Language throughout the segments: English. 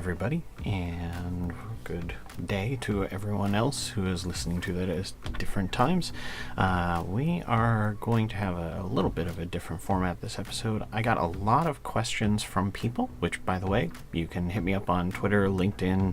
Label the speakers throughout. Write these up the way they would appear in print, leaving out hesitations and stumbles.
Speaker 1: everybody, and good day to everyone else who is listening to it at different times. We are going to have a little bit of a different format this episode. I got a lot of questions from people, which, by the way, you can hit me up on Twitter, LinkedIn,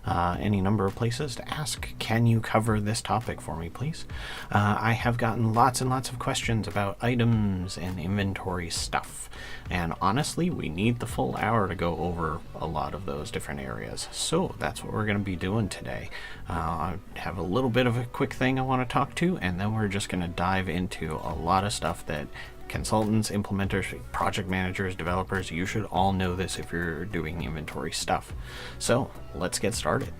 Speaker 1: any number of places to ask, can you cover this topic for me, please? I have gotten lots and lots of questions about items and inventory stuff, and honestly, we need the full hour to go over a lot of those different areas. So that's what we're going to be doing today. I have a little bit of a quick thing I want to talk to, and then we're just going to dive into a lot of stuff that consultants, implementers, project managers, developers, you should all know this if you're doing inventory stuff. So let's get started.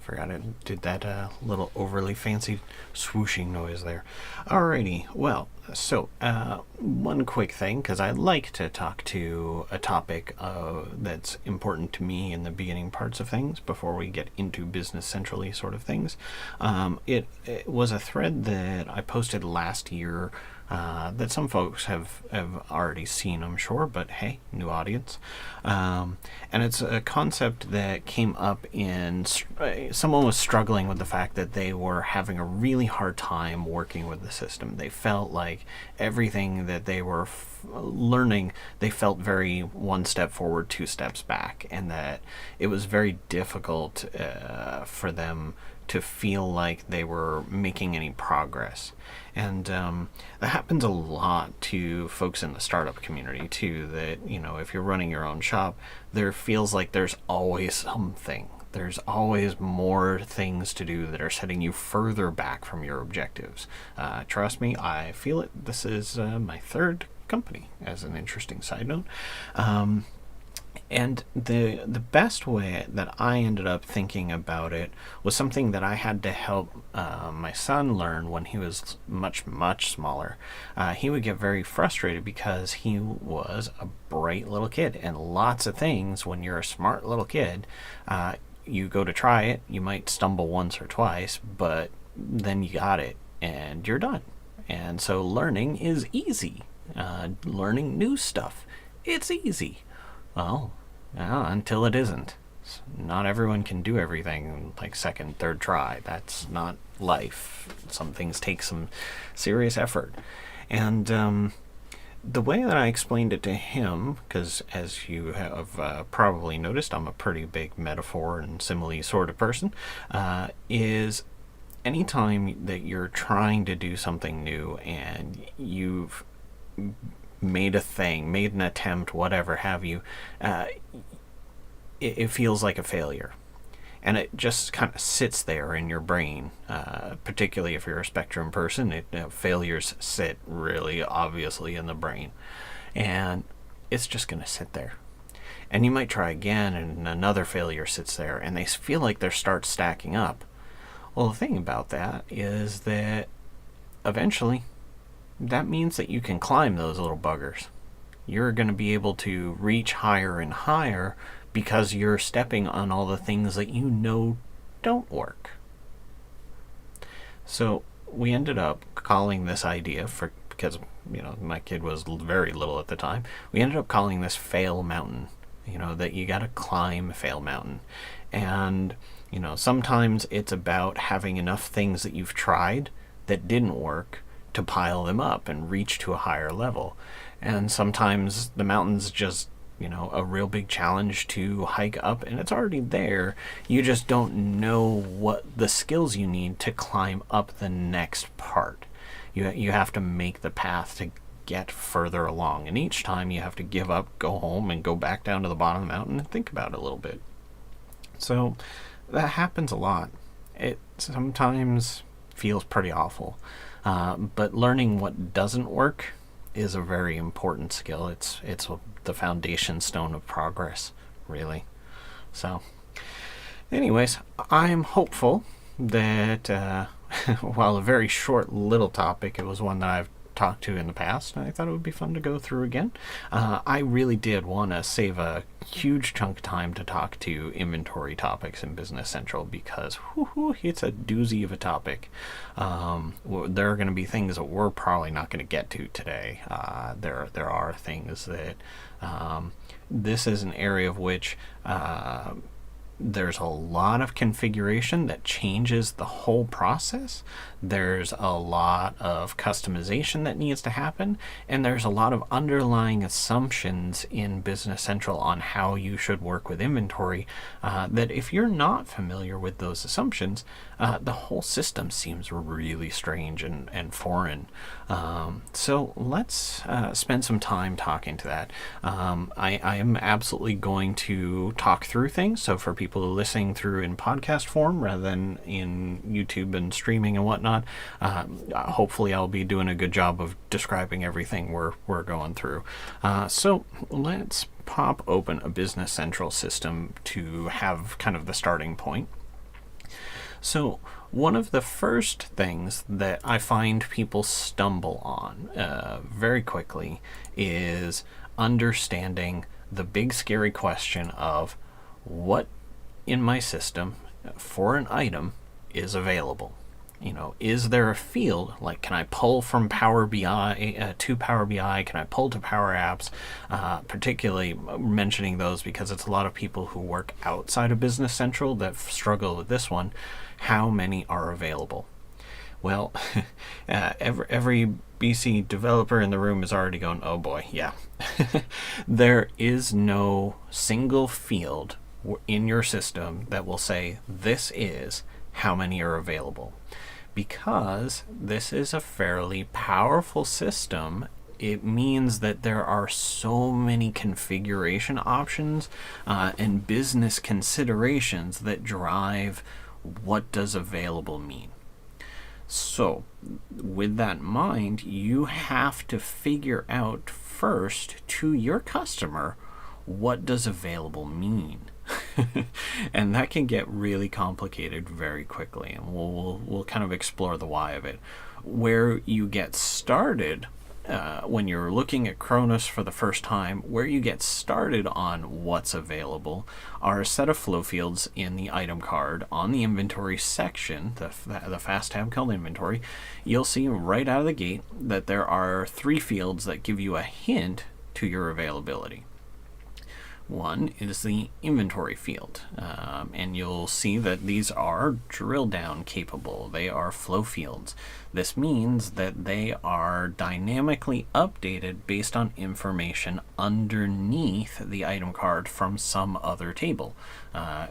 Speaker 1: Forgot it did that little overly fancy swooshing noise there. Alrighty, well, so one quick thing, because I like to talk to a topic that's important to me in the beginning parts of things before we get into business centrally sort of things. It was a thread that I posted last year that some folks have already seen, I'm sure, but hey, new audience. And it's a concept that came up in someone was struggling with the fact that they were having a really hard time working with the system. They felt like everything that they were learning, they felt very one step forward, two steps back, and that it was very difficult for them to feel like they were making any progress. And that happens a lot to folks in the startup community too, that, if you're running your own shop, there feels like there's always something. There's always more things to do that are setting you further back from your objectives. Trust me, I feel it. This is my third company, as an interesting side note. And the best way that I ended up thinking about it was something that I had to help my son learn when he was much, much smaller. He would get very frustrated because he was a bright little kid, and lots of things, when you're a smart little kid, you go to try it, you might stumble once or twice, but then you got it and you're done. And so learning is easy. Learning new stuff, it's easy. Well, until it isn't. Not everyone can do everything like second, third try. That's not life. Some things take some serious effort. And the way that I explained it to him, because as you have probably noticed, I'm a pretty big metaphor and simile sort of person, is anytime that you're trying to do something new and you've made an attempt, whatever have you, it feels like a failure. And it just kind of sits there in your brain, particularly if you're a spectrum person. Failures sit really obviously in the brain. And it's just going to sit there. And you might try again, and another failure sits there, and they feel like they start stacking up. Well, the thing about that is that eventually, that means that you can climb those little buggers. You're going to be able to reach higher and higher because you're stepping on all the things that you know don't work. So we ended up calling this idea, because my kid was very little at the time, we ended up calling this Fail Mountain. That you got to climb Fail Mountain. And sometimes it's about having enough things that you've tried that didn't work to pile them up and reach to a higher level. And sometimes the mountain's just, a real big challenge to hike up, and it's already there. You just don't know what the skills you need to climb up the next part. You have to make the path to get further along, and each time you have to give up, go home, and go back down to the bottom of the mountain and think about it a little bit. So that happens a lot. It sometimes feels pretty awful. But learning what doesn't work is a very important skill. It's the foundation stone of progress, really. So, anyways, I'm hopeful that while a very short little topic, it was one that I've talked to in the past, and I thought it would be fun to go through again. I really did want to save a huge chunk of time to talk to inventory topics in Business Central because it's a doozy of a topic. There are going to be things that we're probably not going to get to today. There are things that this is an area of which there's a lot of configuration that changes the whole process. There's a lot of customization that needs to happen, and there's a lot of underlying assumptions in Business Central on how you should work with inventory that if you're not familiar with those assumptions, the whole system seems really strange and foreign. So let's spend some time talking to that. I am absolutely going to talk through things, so for people listening through in podcast form rather than in YouTube and streaming and whatnot, hopefully I'll be doing a good job of describing everything we're going through. So let's pop open a Business Central system to have kind of the starting point. So one of the first things that I find people stumble on very quickly is understanding the big scary question of what in my system for an item is available. Is there a field, like can I pull from Power BI to Power BI? Can I pull to Power Apps? Particularly mentioning those because it's a lot of people who work outside of Business Central that struggle with this one. How many are available? Well, every BC developer in the room is already going, oh boy, yeah. There is no single field in your system that will say this is how many are available. Because this is a fairly powerful system, it means that there are so many configuration options and business considerations that drive what does available mean. So, with that in mind, you have to figure out first to your customer, what does available mean? And that can get really complicated very quickly, and we'll kind of explore the why of it. Where you get started when you're looking at Cronus for the first time, where you get started on what's available are a set of flow fields in the item card on the inventory section, the fast tab called inventory. You'll see right out of the gate that there are 3 fields that give you a hint to your availability. One is the inventory field, and you'll see that these are drill down capable. They are flow fields. This means that they are dynamically updated based on information underneath the item card from some other table,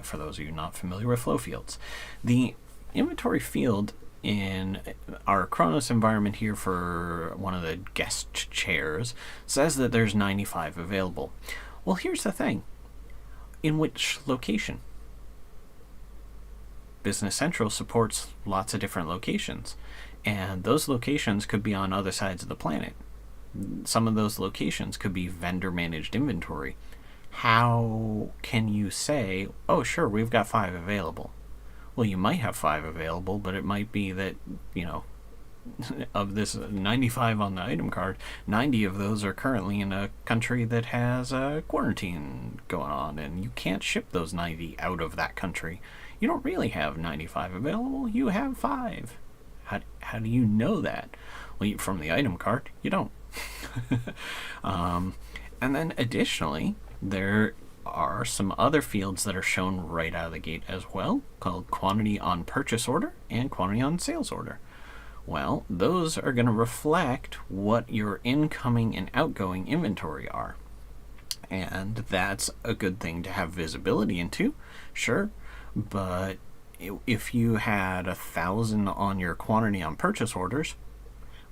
Speaker 1: for those of you not familiar with flow fields. The inventory field in our Cronus environment here for one of the guest chairs says that there's 95 available. Well, here's the thing. In which location? Business Central supports lots of different locations, and those locations could be on other sides of the planet. Some of those locations could be vendor-managed inventory. How can you say, oh, sure, we've got 5 available? Well, you might have 5 available, but it might be that, of this 95 on the item card, 90 of those are currently in a country that has a quarantine going on, and you can't ship those 90 out of that country. You don't really have 95 available, you have 5. How do you know that? Well, from the item card, you don't. And then additionally, there are some other fields that are shown right out of the gate as well, called quantity on purchase order and quantity on sales order. Well, those are going to reflect what your incoming and outgoing inventory are. And that's a good thing to have visibility into, sure, but if you had 1,000 on your quantity on purchase orders,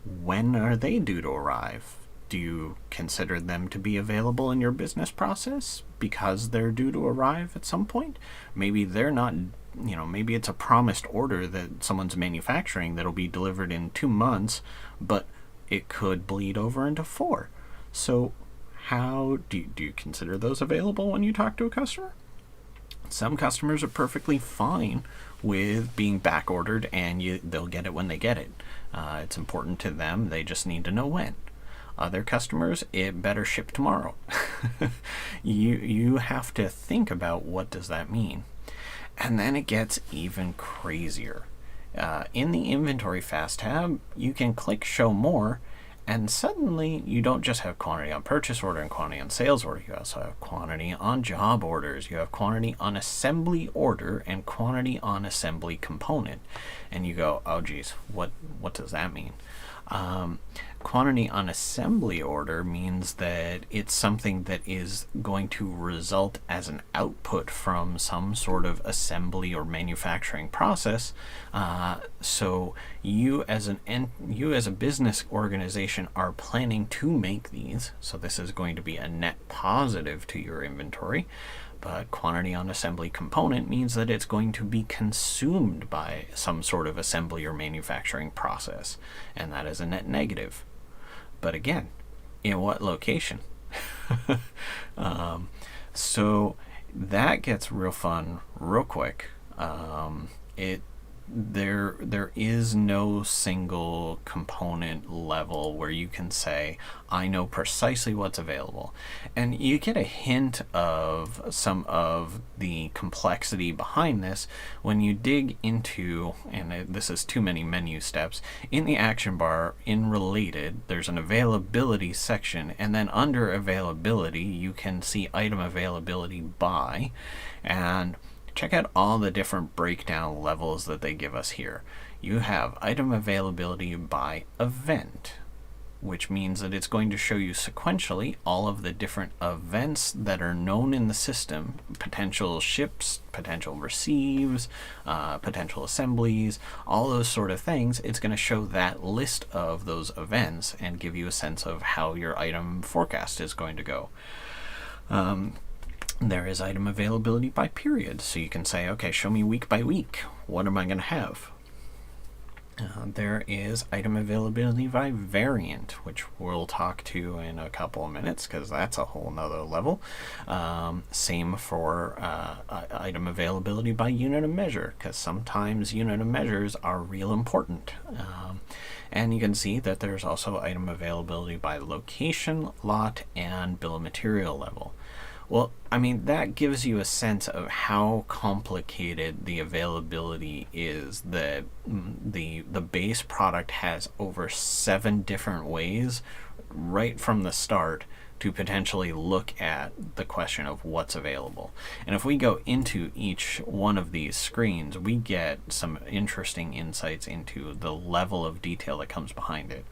Speaker 1: when are they due to arrive? Do you consider them to be available in your business process because they're due to arrive at some point? Maybe they're not maybe it's a promised order that someone's manufacturing that'll be delivered in 2 months, but it could bleed over into 4. So how do you consider those available when you talk to a customer? Some customers are perfectly fine with being back ordered, and they'll get it when they get it. It's important to them. They just need to know when. Other customers, it better ship tomorrow. You have to think about what does that mean. And then it gets even crazier. In the Inventory Fast tab, you can click Show More, and suddenly you don't just have quantity on purchase order and quantity on sales order. You also have quantity on job orders. You have quantity on assembly order and quantity on assembly component. And you go, oh geez, what does that mean? Quantity on assembly order means that it's something that is going to result as an output from some sort of assembly or manufacturing process. So you as a business organization are planning to make these. So this is going to be a net positive to your inventory. But quantity on assembly component means that it's going to be consumed by some sort of assembly or manufacturing process, and that is a net negative. But again, in what location? So that gets real fun real quick. There is no single component level where you can say, I know precisely what's available. And you get a hint of some of the complexity behind this when you dig into, and this is too many menu steps, in the action bar in Related, there's an availability section, and then under availability, you can see item availability by, and check out all the different breakdown levels that they give us here. You have item availability by event, which means that it's going to show you sequentially all of the different events that are known in the system, potential ships, potential receives, potential assemblies, all those sort of things. It's going to show that list of those events and give you a sense of how your item forecast is going to go. There is item availability by period, so you can say, okay, show me week by week. What am I going to have? There is item availability by variant, which we'll talk to in a couple of minutes because that's a whole nother level. Same for item availability by unit of measure, because sometimes unit of measures are real important. And you can see that there's also item availability by location, lot, and bill of material level. Well, I mean, that gives you a sense of how complicated the availability is. That the base product has over 7 different ways right from the start to potentially look at the question of what's available. And if we go into each one of these screens, we get some interesting insights into the level of detail that comes behind it.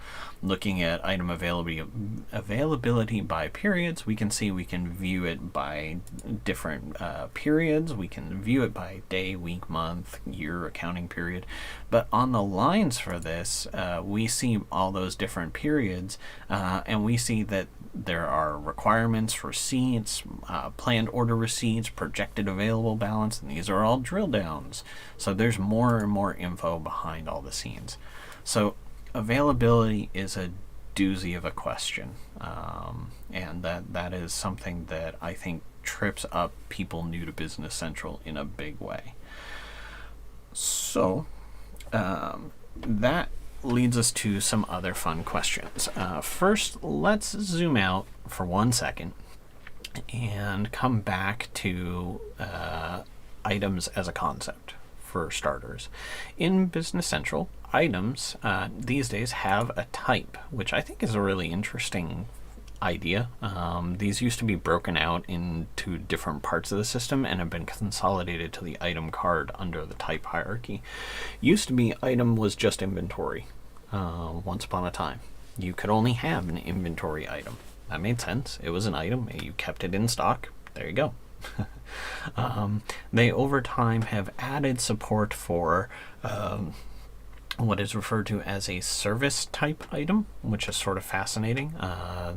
Speaker 1: Looking at item availability by periods, we can see we can view it by different periods. We can view it by day, week, month, year, accounting period. But on the lines for this, we see all those different periods, and we see that there are requirements, receipts, planned order receipts, projected available balance, and these are all drill downs. So there's more and more info behind all the scenes. So availability is a doozy of a question, and that is something that I think trips up people new to Business Central in a big way. So that leads us to some other fun questions. First, let's zoom out for 1 second and come back to items as a concept for starters. In Business Central, items these days have a type, which I think is a really interesting idea. These used to be broken out into different parts of the system and have been consolidated to the item card under the type hierarchy. Used to be item was just inventory. Once upon a time, you could only have an inventory item. That made sense. It was an item. You kept it in stock. There you go. They over time have added support for what is referred to as a service type item, which is sort of fascinating.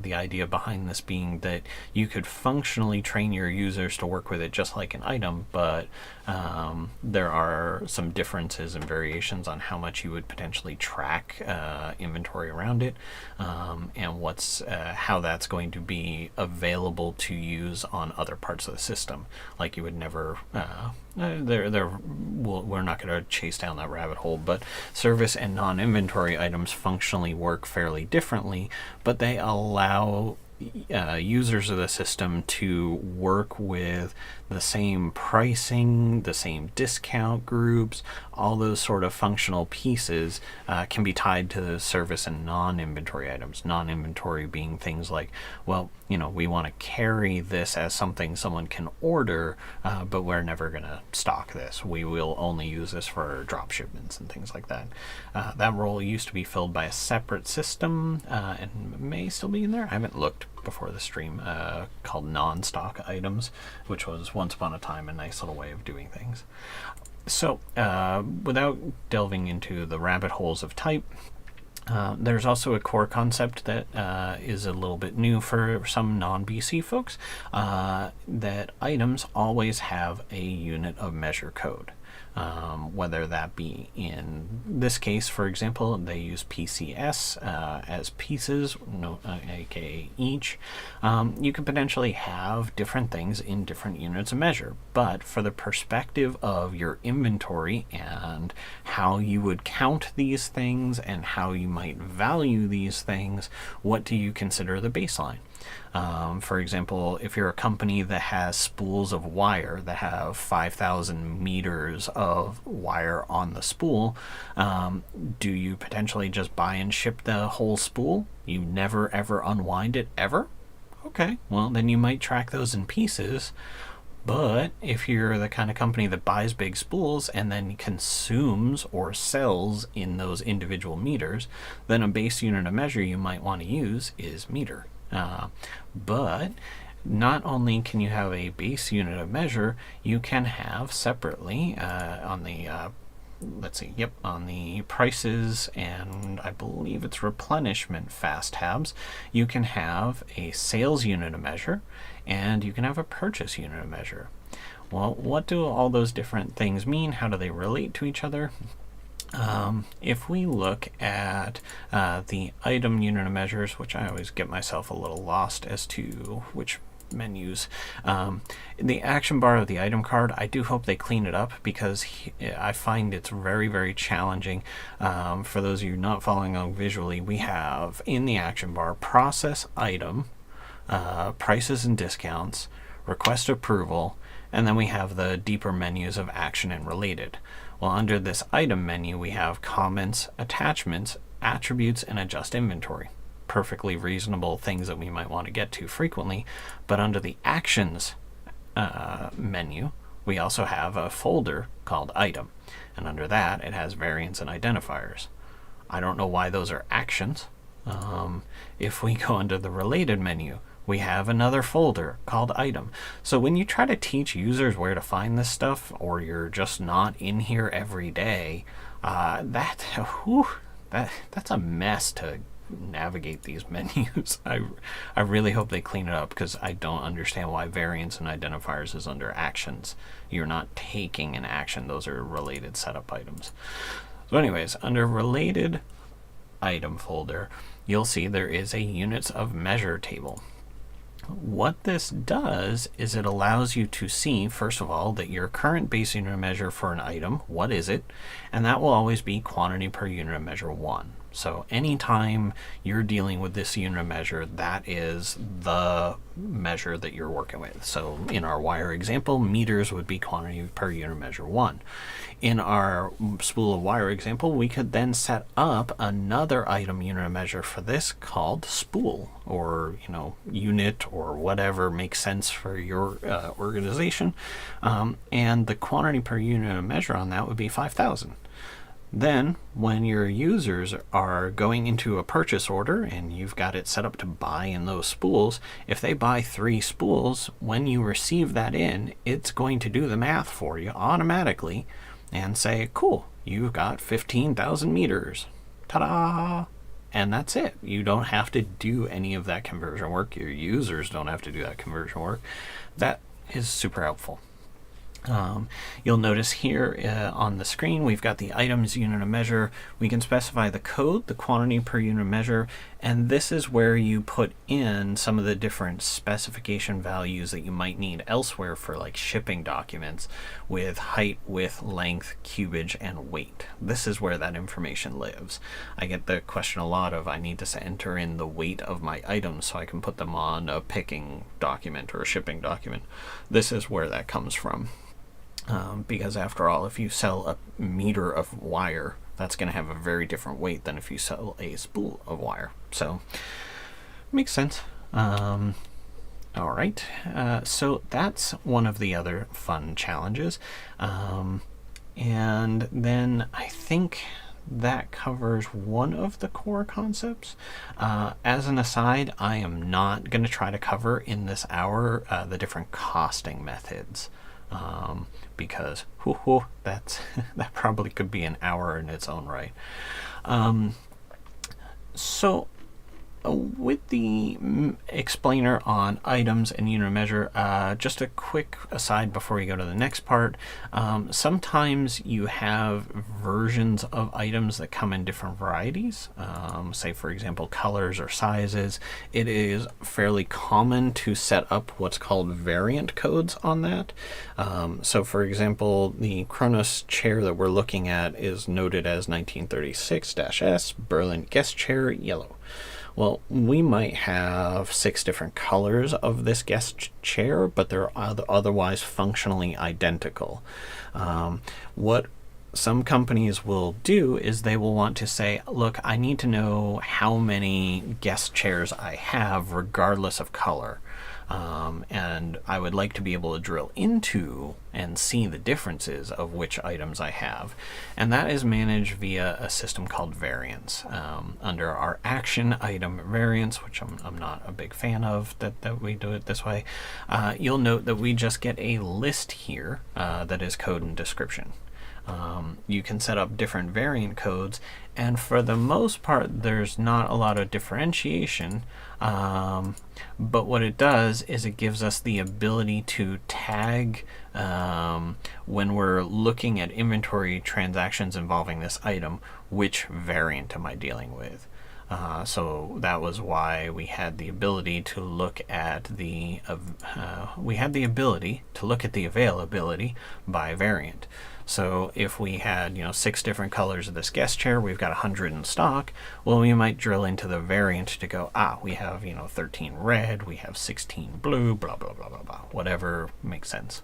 Speaker 1: The idea behind this being that you could functionally train your users to work with it just like an item, but There are some differences and variations on how much you would potentially track inventory around it, and how that's going to be available to use on other parts of the system. Like you would never. We're not going to chase down that rabbit hole, but service and non-inventory items functionally work fairly differently, but they allow users of the system to work with the same pricing, the same discount groups, all those sort of functional pieces can be tied to the service and non-inventory items. Non-inventory being things like, well, we want to carry this as something someone can order, but we're never going to stock this. We will only use this for drop shipments and things like that. That role used to be filled by a separate system and may still be in there. I haven't looked before the stream, called non-stock items, which was once upon a time a nice little way of doing things. So without delving into the rabbit holes of type, there's also a core concept that is a little bit new for some non-BC folks, that items always have a unit of measure code. Whether that be in this case, for example, they use PCS as pieces, aka each. You could potentially have different things in different units of measure, but for the perspective of your inventory and how you would count these things and how you might value these things, what do you consider the baseline? For example, if you're a company that has spools of wire that have 5,000 meters of wire on the spool, do you potentially just buy and ship the whole spool? You never ever unwind it ever? Okay, well then you might track those in pieces. But if you're the kind of company that buys big spools and then consumes or sells in those individual meters, then a base unit of measure you might want to use is meter. But not only can you have a base unit of measure, you can have separately on the on the prices and I believe it's replenishment fast tabs, you can have a sales unit of measure and you can have a purchase unit of measure. Well, what do all those different things mean? How do they relate to each other? If we look at the item unit of measures, which I always get myself a little lost as to which menus, the action bar of the item card, I do hope they clean it up because I find it's very, very challenging. For those of you not following along visually, we have in the action bar process item, prices and discounts, request approval, and then we have the deeper menus of action and related. Well, under this item menu, we have comments, attachments, attributes, and adjust inventory. Perfectly reasonable things that we might want to get to frequently. But under the actions menu, we also have a folder called item. And under that, it has variants and identifiers. I don't know why those are actions. If we go under the related menu, we have another folder called item. So when you try to teach users where to find this stuff, or you're just not in here every day, that's a mess to navigate these menus. I really hope they clean it up because I don't understand why variants and identifiers is under actions. You're not taking an action. Those are related setup items. So anyways, under related item folder, you'll see there is a units of measure table. What this does is it allows you to see, first of all, that your current base unit of measure for an item, what is it? And that will always be quantity per unit of measure 1. So anytime you're dealing with this unit of measure, that is the measure that you're working with. So in our wire example, meters would be quantity per unit of measure 1. In our spool of wire example, we could then set up another item unit of measure for this called spool, or unit, or whatever makes sense for your organization. And the quantity per unit of measure on that would be 5,000. Then, when your users are going into a purchase order and you've got it set up to buy in those spools, if they buy 3 spools, when you receive that in, it's going to do the math for you automatically and say, cool, you've got 15,000 meters. Ta-da! And that's it. You don't have to do any of that conversion work. Your users don't have to do that conversion work. That is super helpful. You'll notice here on the screen we've got the items unit of measure. We can specify the code, the quantity per unit of measure, and this is where you put in some of the different specification values that you might need elsewhere for like shipping documents with height, width, length, cubage, and weight. This is where that information lives. I get the question a lot of I need to enter in the weight of my items so I can put them on a picking document or a shipping document. This is where that comes from. Because after all, if you sell a meter of wire, that's going to have a very different weight than if you sell a spool of wire. So, makes sense. All right, so that's one of the other fun challenges. And then I think that covers one of the core concepts. As an aside, I am not going to try to cover in this hour the different costing methods. Because that probably could be an hour in its own right. So with the explainer on items and unit of measure, just a quick aside before you go to the next part. Sometimes you have versions of items that come in different varieties, say for example colors or sizes. It is fairly common to set up what's called variant codes on that. So for example, the Kronos chair that we're looking at is noted as 1936-S Berlin guest chair yellow. Well, we might have 6 different colors of this guest chair, but they're otherwise functionally identical. What some companies will do is they will want to say, look, I need to know how many guest chairs I have regardless of color. And I would like to be able to drill into and see the differences of which items I have. And that is managed via a system called variants. Under our action item variants, which I'm not a big fan of that we do it this way, you'll note that we just get a list here that is code and description. You can set up different variant codes, and for the most part there's not a lot of differentiation, but what it does is it gives us the ability to tag when we're looking at inventory transactions involving this item, which variant am I dealing with. So that was why we had the ability to look at the availability by variant. So if we had 6 different colors of this guest chair, we've got 100 in stock. Well, we might drill into the variant to go, we have 13 red, we have 16 blue, blah blah blah blah blah, whatever makes sense.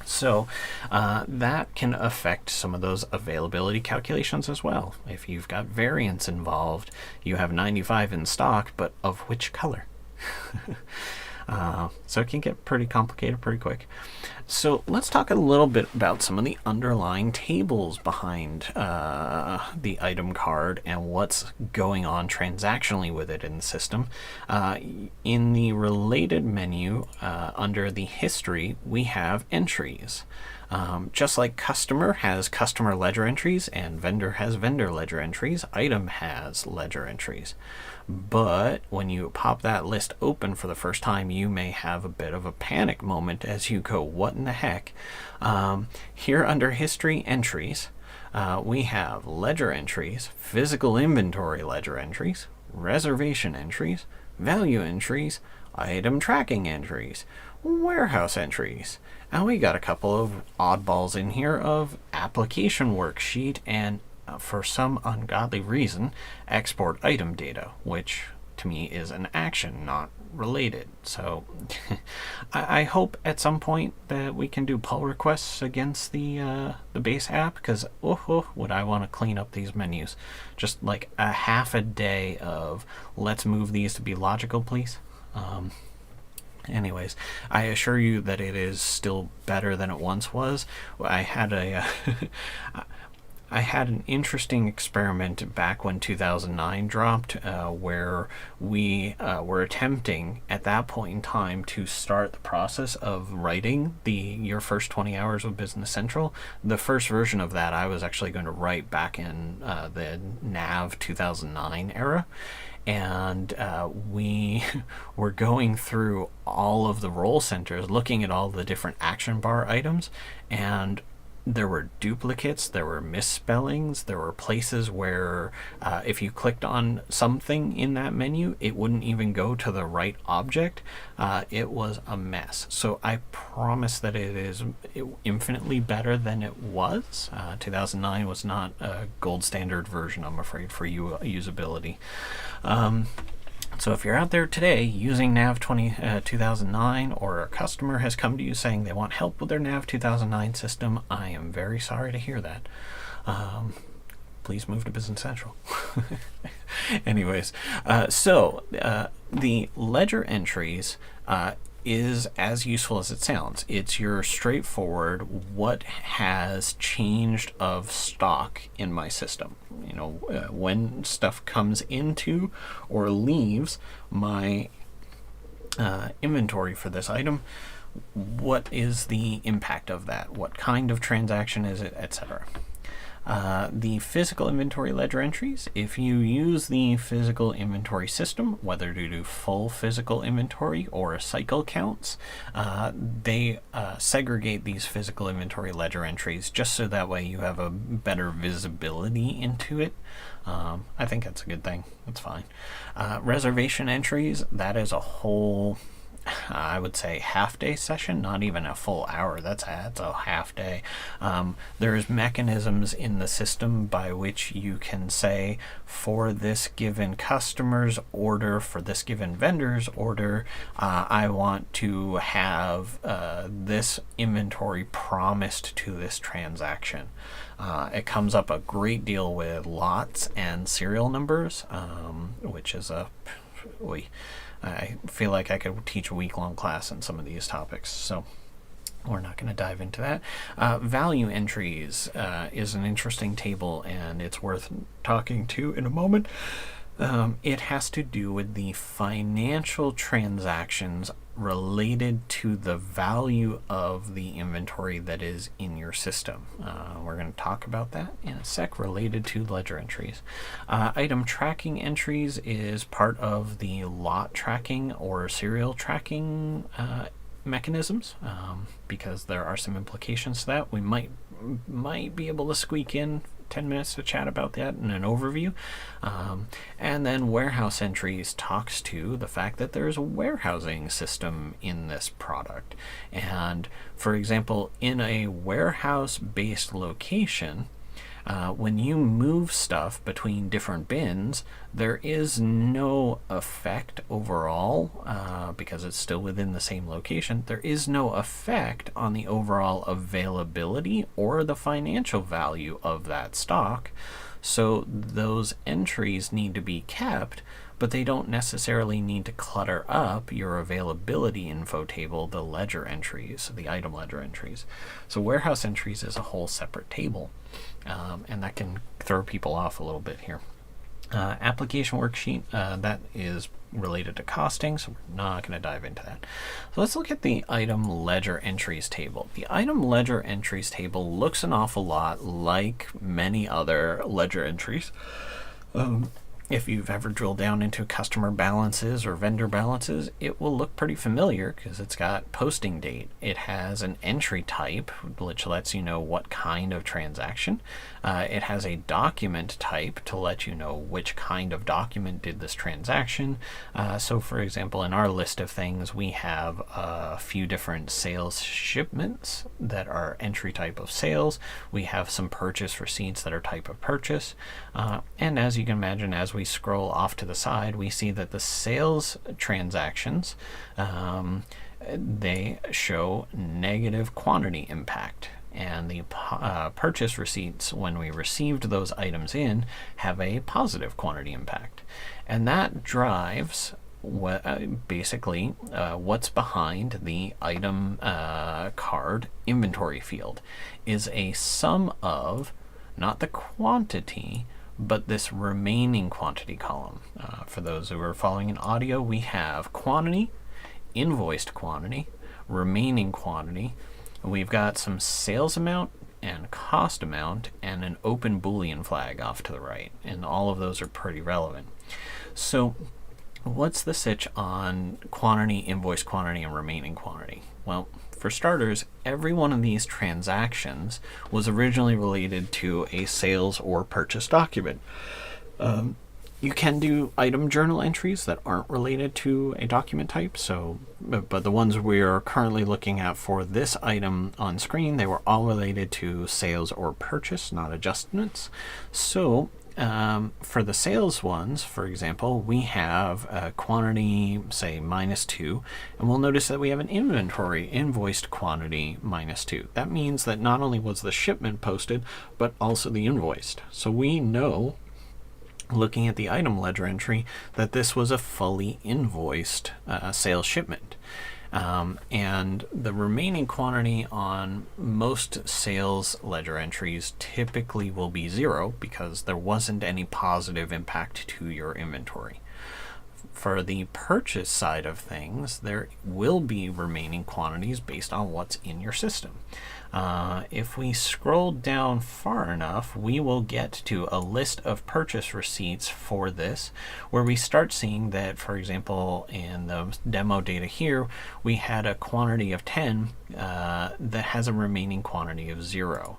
Speaker 1: So that can affect some of those availability calculations as well. If you've got variants involved, you have 95 in stock, but of which color? So it can get pretty complicated pretty quick. So let's talk a little bit about some of the underlying tables behind the item card and what's going on transactionally with it in the system. In the related menu, under the history, we have entries. Just like customer has customer ledger entries and vendor has vendor ledger entries, item has ledger entries. But when you pop that list open for the first time, you may have a bit of a panic moment as you go, what in the heck? Here under history entries, we have ledger entries, physical inventory ledger entries, reservation entries, value entries, item tracking entries, warehouse entries, and we got a couple of oddballs in here of application worksheet and for some ungodly reason export item data, which to me is an action, not related. So I hope at some point that we can do pull requests against the base app, because would I want to clean up these menus. Just like a half a day of let's move these to be logical, please. Anyways, I assure you that it is still better than it once was. I had a I had an interesting experiment back when 2009 dropped, where we were attempting at that point in time to start the process of writing your first 20 hours of Business Central. The first version of that I was actually going to write back in the NAV 2009 era. And we were going through all of the role centers, looking at all the different action bar items, and there were duplicates, there were misspellings, there were places where if you clicked on something in that menu, it wouldn't even go to the right object. It was a mess. So I promise that it is infinitely better than it was. 2009 was not a gold standard version, I'm afraid, for usability. So if you're out there today using NAV 2009, or a customer has come to you saying they want help with their NAV 2009 system, I am very sorry to hear that. Please move to Business Central. Anyways, so the ledger entries is as useful as it sounds. It's your straightforward what has changed of stock in my system. When stuff comes into or leaves my inventory for this item, what is the impact of that? What kind of transaction is it, etc. The physical inventory ledger entries, if you use the physical inventory system, whether to do full physical inventory or cycle counts, they segregate these physical inventory ledger entries just so that way you have a better visibility into it. I think that's a good thing. That's fine. Reservation entries, that is a whole, I would say, half-day session, not even a full hour. That's a half day. There's mechanisms in the system by which you can say, for this given customer's order, for this given vendor's order, I want to have this inventory promised to this transaction. It comes up a great deal with lots and serial numbers, which is I feel like I could teach a week-long class on some of these topics, so we're not going to dive into that. Value entries is an interesting table, and it's worth talking to in a moment. It has to do with the financial transactions related to the value of the inventory that is in your system. We're going to talk about that in a sec, related to ledger entries. Item tracking entries is part of the lot tracking or serial tracking mechanisms, because there are some implications to that. We might be able to squeak in 10 minutes to chat about that in an overview. And then warehouse entries talks to the fact that there's a warehousing system in this product. And for example, in a warehouse-based location, when you move stuff between different bins, there is no effect overall, because it's still within the same location. There is no effect on the overall availability or the financial value of that stock. So those entries need to be kept, but they don't necessarily need to clutter up your availability info table, the ledger entries, the item ledger entries. So warehouse entries is a whole separate table, and that can throw people off a little bit here. Application worksheet, that is related to costing, so we're not going to dive into that. So let's look at the item ledger entries table. The item ledger entries table looks an awful lot like many other ledger entries. If you've ever drilled down into customer balances or vendor balances, it will look pretty familiar because it's got posting date. It has an entry type, which lets you know what kind of transaction. It has a document type to let you know which kind of document did this transaction. So for example, in our list of things, we have a few different sales shipments that are entry type of sales. We have some purchase receipts that are type of purchase. And as you can imagine, as we scroll off to the side, we see that the sales transactions, they show negative quantity impact, and the purchase receipts, when we received those items in, have a positive quantity impact. And that drives basically what's behind the item card inventory field is a sum of not the quantity, but this remaining quantity column. For those who are following in audio, we have quantity, invoiced quantity, remaining quantity. We've got some sales amount and cost amount and an open Boolean flag off to the right, and all of those are pretty relevant. So what's the sitch on quantity, invoice quantity, and remaining quantity? Well, for starters, every one of these transactions was originally related to a sales or purchase document. You can do item journal entries that aren't related to a document type, but the ones we are currently looking at for this item on screen, they were all related to sales or purchase, not adjustments. So for the sales ones, for example, we have a quantity, say, -2, and we'll notice that we have an inventory invoiced quantity -2. That means that not only was the shipment posted, but also the invoiced. So we know, looking at the item ledger entry, that this was a fully invoiced sales shipment. And the remaining quantity on most sales ledger entries typically will be 0 because there wasn't any positive impact to your inventory. For the purchase side of things, there will be remaining quantities based on what's in your system. If we scroll down far enough, we will get to a list of purchase receipts for this, where we start seeing that, for example, in the demo data here, we had a quantity of 10 that has a remaining quantity of 0.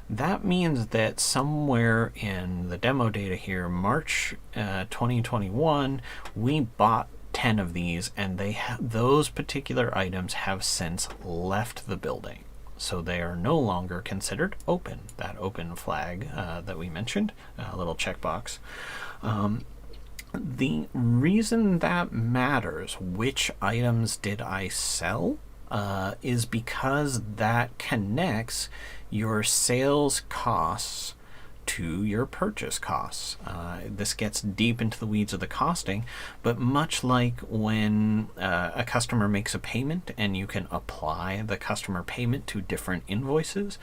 Speaker 1: That means that somewhere in the demo data here, March 2021, we bought 10 of these, and those particular items have since left the building. So they are no longer considered open, that open flag that we mentioned, a little checkbox. The reason that matters, which items did I sell, is because that connects your sales costs to your purchase costs. This gets deep into the weeds of the costing, but much like when a customer makes a payment and you can apply the customer payment to different invoices,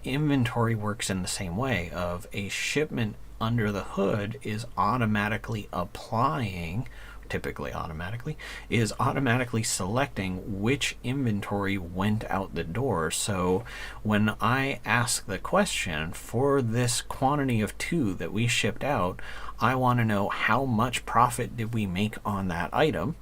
Speaker 1: inventory works in the same way. Of a shipment under the hood is automatically applying, typically automatically, is automatically selecting which inventory went out the door. So when I ask the question, for this quantity of 2 that we shipped out, I want to know how much profit did we make on that item.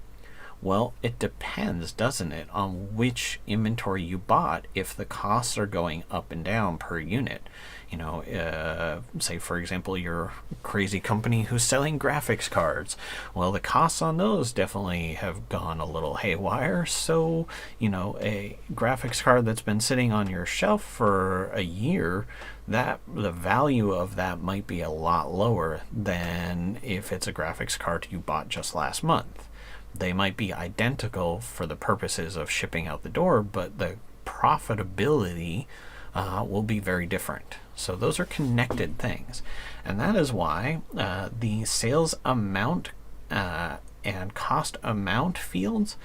Speaker 1: Well, it depends, doesn't it, on which inventory you bought, if the costs are going up and down per unit. You know, say, for example, you're a crazy company who's selling graphics cards. Well, the costs on those definitely have gone a little haywire. So, you know, a graphics card that's been sitting on your shelf for a year, that the value of that might be a lot lower than if it's a graphics card you bought just last month. They might be identical for the purposes of shipping out the door, but the profitability will be very different. So those are connected things. And that is why the sales amount and cost amount fields,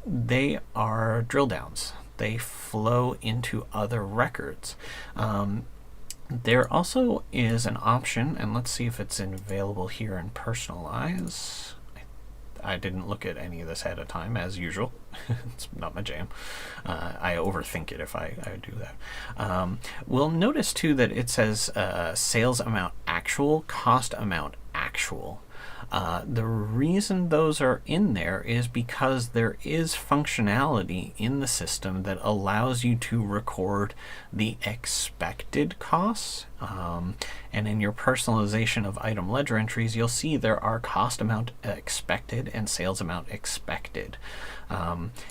Speaker 1: they are drill downs. They flow into other records. There also is an option, and let's see if it's available here in Personalize. I didn't look at any of this ahead of time, as usual. It's not my jam. I overthink it if I do that. We'll notice, too, that it says sales amount actual, cost amount actual. The reason those are in there is because there is functionality in the system that allows you to record the expected costs. And in your personalization of item ledger entries, you'll see there are cost amount expected and sales amount expected.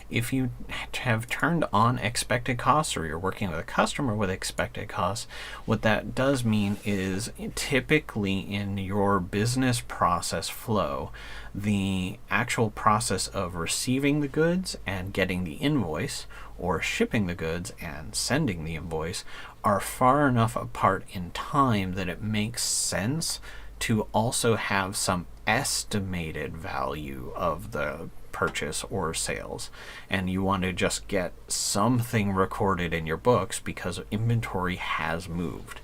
Speaker 1: If you have turned on expected costs, or you're working with a customer with expected costs, what that does mean is typically in your business process flow, the actual process of receiving the goods and getting the invoice, or shipping the goods and sending the invoice, are far enough apart in time that it makes sense to also have some estimated value of the purchase or sales, and you want to just get something recorded in your books because inventory has moved.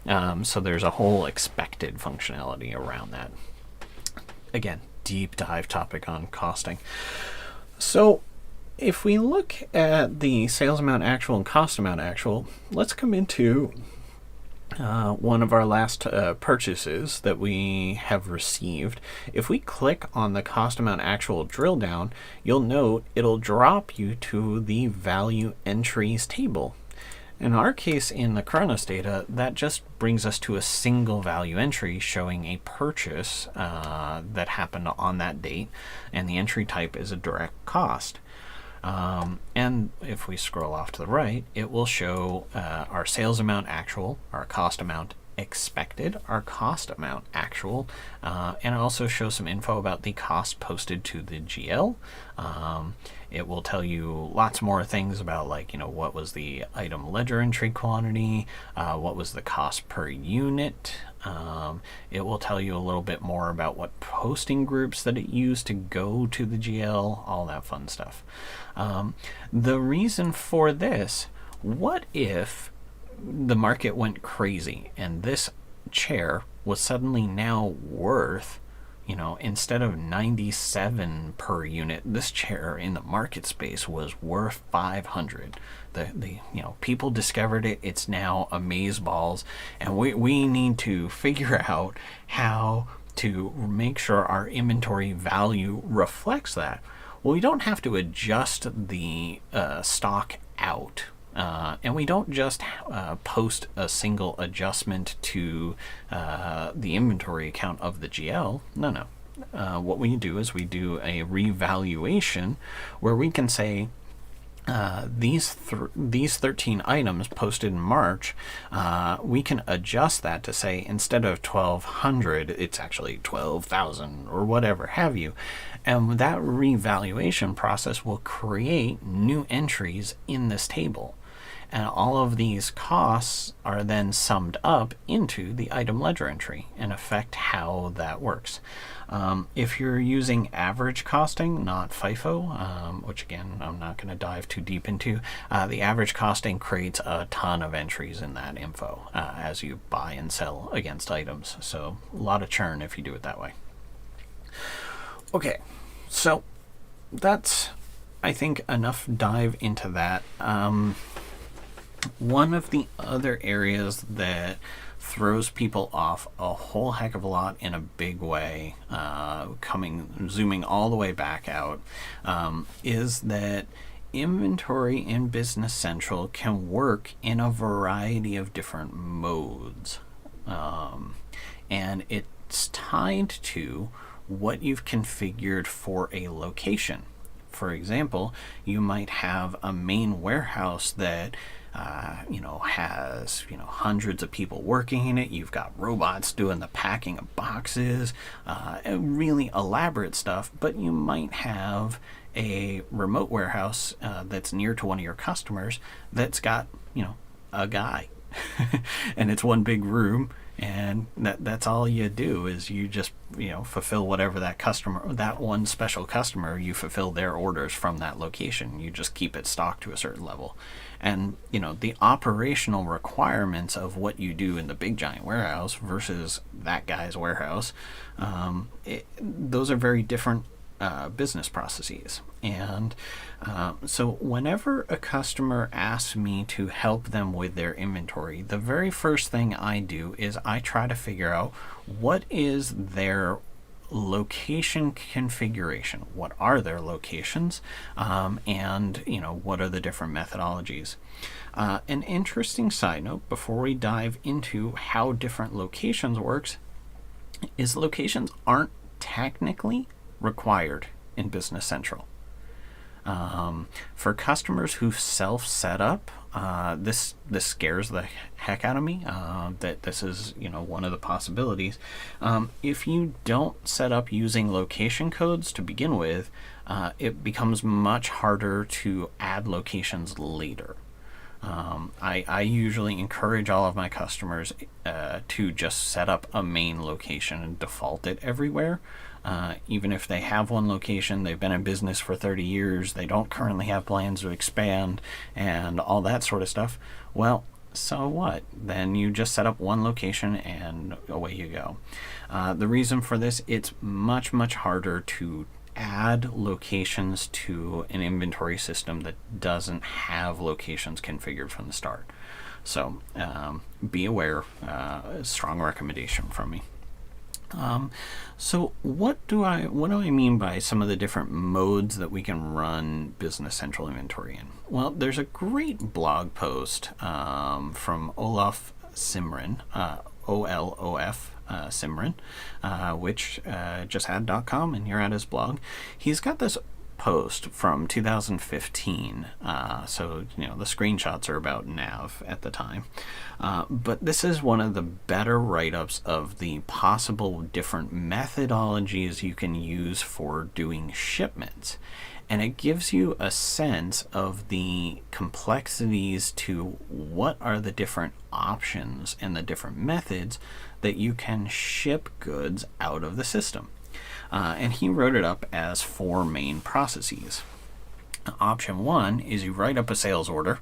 Speaker 1: So there's a whole expected functionality around that. Again, deep dive topic on costing. So if we look at the sales amount actual and cost amount actual, let's come into one of our last purchases that we have received. If we click on the cost amount actual drill down, you'll note it'll drop you to the value entries table. In our case, in the Kronos data, that just brings us to a single value entry showing a purchase that happened on that date, and the entry type is a direct cost. And if we scroll off to the right, it will show our sales amount actual, our cost amount expected, our cost amount actual, and it also shows some info about the cost posted to the GL. It will tell you lots more things about, like, what was the item ledger entry quantity, what was the cost per unit. It will tell you a little bit more about what posting groups that it used to go to the GL, all that fun stuff. The reason for this, what if the market went crazy and this chair was suddenly now worth, instead of 97 per unit, this chair in the market space was worth 500. The people discovered it. It's now amazeballs, and we need to figure out how to make sure our inventory value reflects that. Well, we don't have to adjust the stock out. And we don't just post a single adjustment to the inventory account of the GL. No. What we do is we do a revaluation where we can say these 13 items posted in March, we can adjust that to say instead of 1,200, it's actually 12,000 or whatever have you. And that revaluation process will create new entries in this table. And all of these costs are then summed up into the item ledger entry and affect how that works. If you're using average costing, not FIFO, which again, I'm not going to dive too deep into, the average costing creates a ton of entries in that info as you buy and sell against items. So a lot of churn if you do it that way. Okay, so that's, I think, enough dive into that. One of the other areas that throws people off a whole heck of a lot in a big way, zooming all the way back out, is that inventory in Business Central can work in a variety of different modes. And it's tied to what you've configured for a location. For example, you might have a main warehouse that has hundreds of people working in it. You've got robots doing the packing of boxes, really elaborate stuff. But you might have a remote warehouse that's near to one of your customers that's got a guy, and it's one big room. And that's all you do is you just fulfill whatever that one special customer, you fulfill their orders from that location. You just keep it stocked to a certain level. And the operational requirements of what you do in the big giant warehouse versus that guy's warehouse, those are very different business processes. And so whenever a customer asks me to help them with their inventory, the very first thing I do is I try to figure out what is their location configuration, what are their locations, and what are the different methodologies. An interesting side note before we dive into how different locations works is locations aren't technically required in Business Central. For customers who self-set up, this scares the heck out of me, that this is one of the possibilities. If you don't set up using location codes to begin with, it becomes much harder to add locations later. I usually encourage all of my customers to just set up a main location and default it everywhere. Even if they have one location, they've been in business for 30 years, they don't currently have plans to expand and all that sort of stuff. Well, So what? Then you just set up one location and away you go. The reason for this, it's much, much harder to add locations to an inventory system that doesn't have locations configured from the start. So be aware, strong recommendation from me. So what do I mean by some of the different modes that we can run Business Central Inventory in? Well, there's a great blog post from Olaf Simran, OLOF Simran, which just had .com, and you're at his blog. He's got this post from 2015, so the screenshots are about nav at the time, but this is one of the better write-ups of the possible different methodologies you can use for doing shipments, and it gives you a sense of the complexities to what are the different options and the different methods that you can ship goods out of the system. And he wrote it up as 4 main processes. Option 1 is you write up a sales order,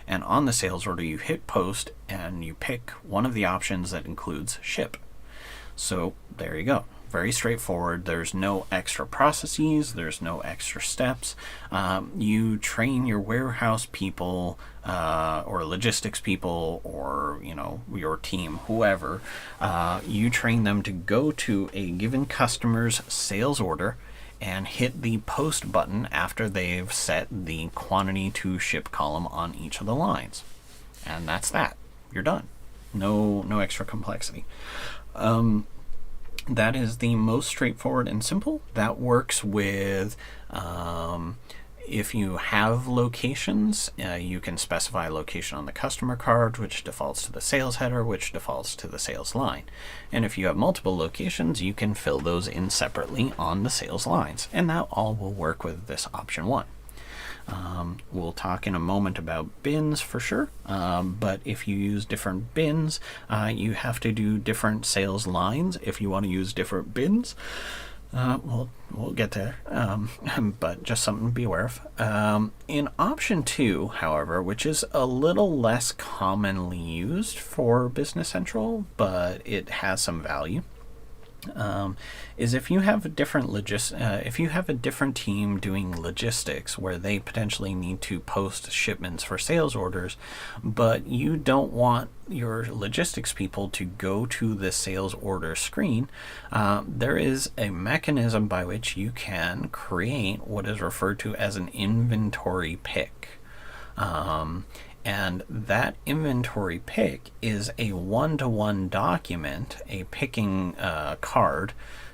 Speaker 1: and on the sales order you hit post and you pick one of the options that includes ship. So there you go. Very straightforward. There's no extra processes. There's no extra steps. You train your warehouse people or logistics people or your team, whoever. You train them to go to a given customer's sales order and hit the post button after they've set the quantity to ship column on each of the lines. And that's that. You're done. No extra complexity. That is the most straightforward and simple. That works with if you have locations, you can specify a location on the customer card, which defaults to the sales header, which defaults to the sales line. And if you have multiple locations, you can fill those in separately on the sales lines. And that all will work with this option 1. We'll talk in a moment about bins for sure, but if you use different bins, you have to do different sales lines if you want to use different bins. We'll get there, but just something to be aware of. In option 2, however, which is a little less commonly used for Business Central, but it has some value, is if you have a different if you have a different team doing logistics where they potentially need to post shipments for sales orders, but you don't want your logistics people to go to the sales order screen, there is a mechanism by which you can create what is referred to as an inventory pick. And that inventory pick is a one-to-one document, a picking card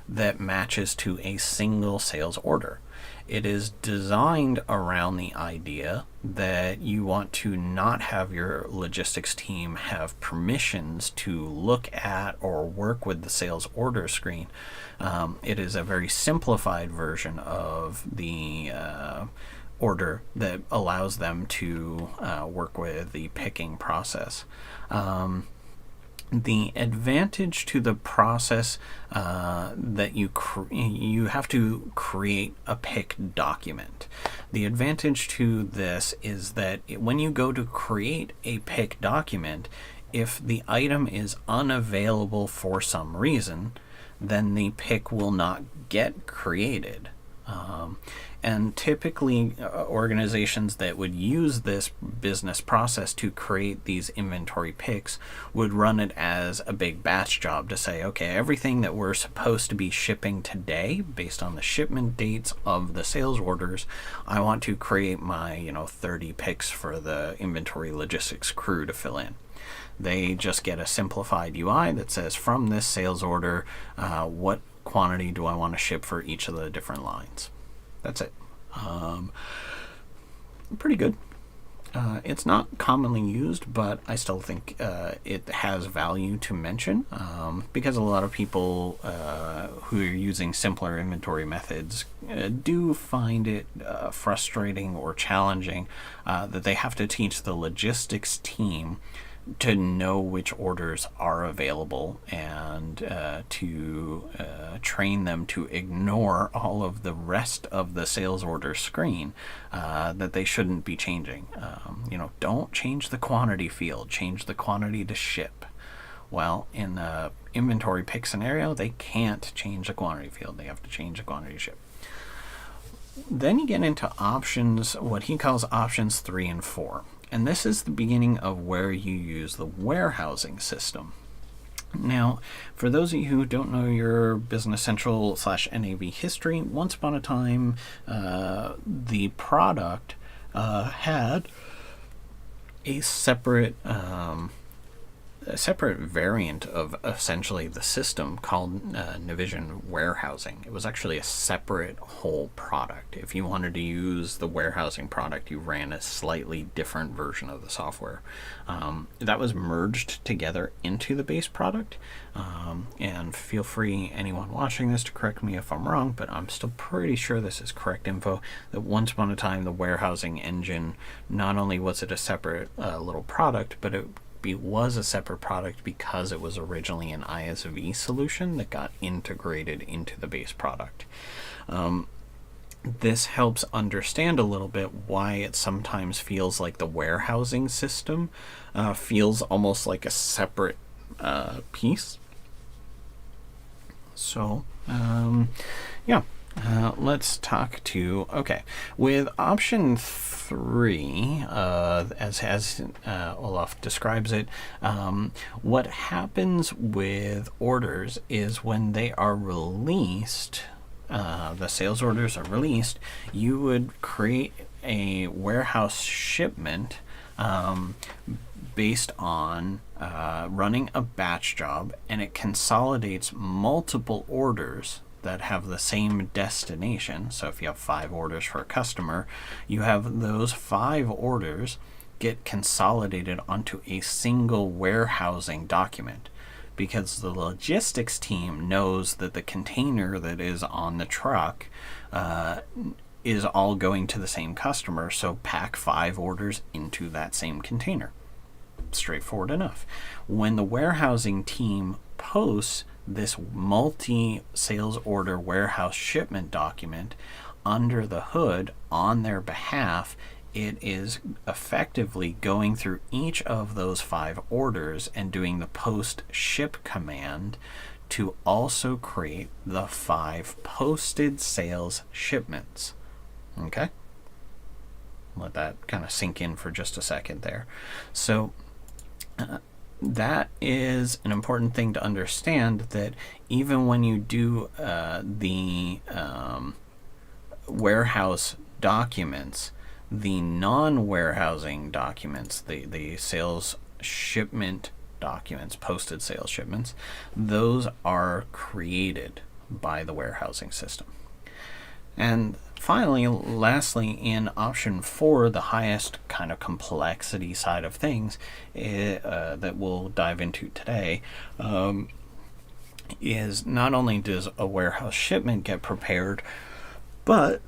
Speaker 1: that matches to a single sales order. It is designed around the idea that you want to not have your logistics team have permissions to look at or work with the sales order screen. It is a very simplified version of the order that allows them to work with the picking process. The advantage to the process that you have to create a pick document. The advantage to this is that when you go to create a pick document, if the item is unavailable for some reason, then the pick will not get created. And typically organizations that would use this business process to create these inventory picks would run it as a big batch job to say, okay, everything that we're supposed to be shipping today based on the shipment dates of the sales orders, I want to create my 30 picks for the inventory logistics crew to fill in. They just get a simplified UI that says from this sales order, what quantity do I want to ship for each of the different lines. That's it. Pretty good. It's not commonly used, but I still think it has value to mention because a lot of people who are using simpler inventory methods do find it frustrating or challenging that they have to teach the logistics team to know which orders are available and to train them to ignore all of the rest of the sales order screen that they shouldn't be changing. Don't change the quantity field, change the quantity to ship. Well, in the inventory pick scenario, they can't change the quantity field. They have to change the quantity to ship. Then you get into options, what he calls options 3 and 4. And this is the beginning of where you use the warehousing system. Now, for those of you who don't know your Business Central / NAV history, once upon a time, the product had a separate variant of essentially the system called Navision Warehousing. It was actually a separate whole product. If you wanted to use the warehousing product, you ran a slightly different version of the software. That was merged together into the base product. And feel free, anyone watching this, to correct me if I'm wrong, but I'm still pretty sure this is correct info, that once upon a time the warehousing engine, not only was it a separate little product, but it was a separate product because it was originally an ISV solution that got integrated into the base product. This helps understand a little bit why it sometimes feels like the warehousing system feels almost like a separate piece. So, let's talk to, with option 3, as Olaf describes it, what happens with orders is when they are released, the sales orders are released, you would create a warehouse shipment based on running a batch job, and it consolidates multiple orders that have the same destination. So if you have 5 orders for a customer, you have those 5 orders get consolidated onto a single warehousing document, because the logistics team knows that the container that is on the truck is all going to the same customer, so pack 5 orders into that same container. Straightforward enough. When the warehousing team posts this multi-sales order warehouse shipment document under the hood on their behalf, it is effectively going through each of those 5 orders and doing the post ship command to also create the 5 posted sales shipments. Okay? Let that kind of sink in for just a second there. So that is an important thing to understand, that even when you do the warehouse documents, the non-warehousing documents, the sales shipment documents, posted sales shipments, those are created by the warehousing system. And finally, lastly, in option 4, the highest kind of complexity side of things that we'll dive into today, is not only does a warehouse shipment get prepared, but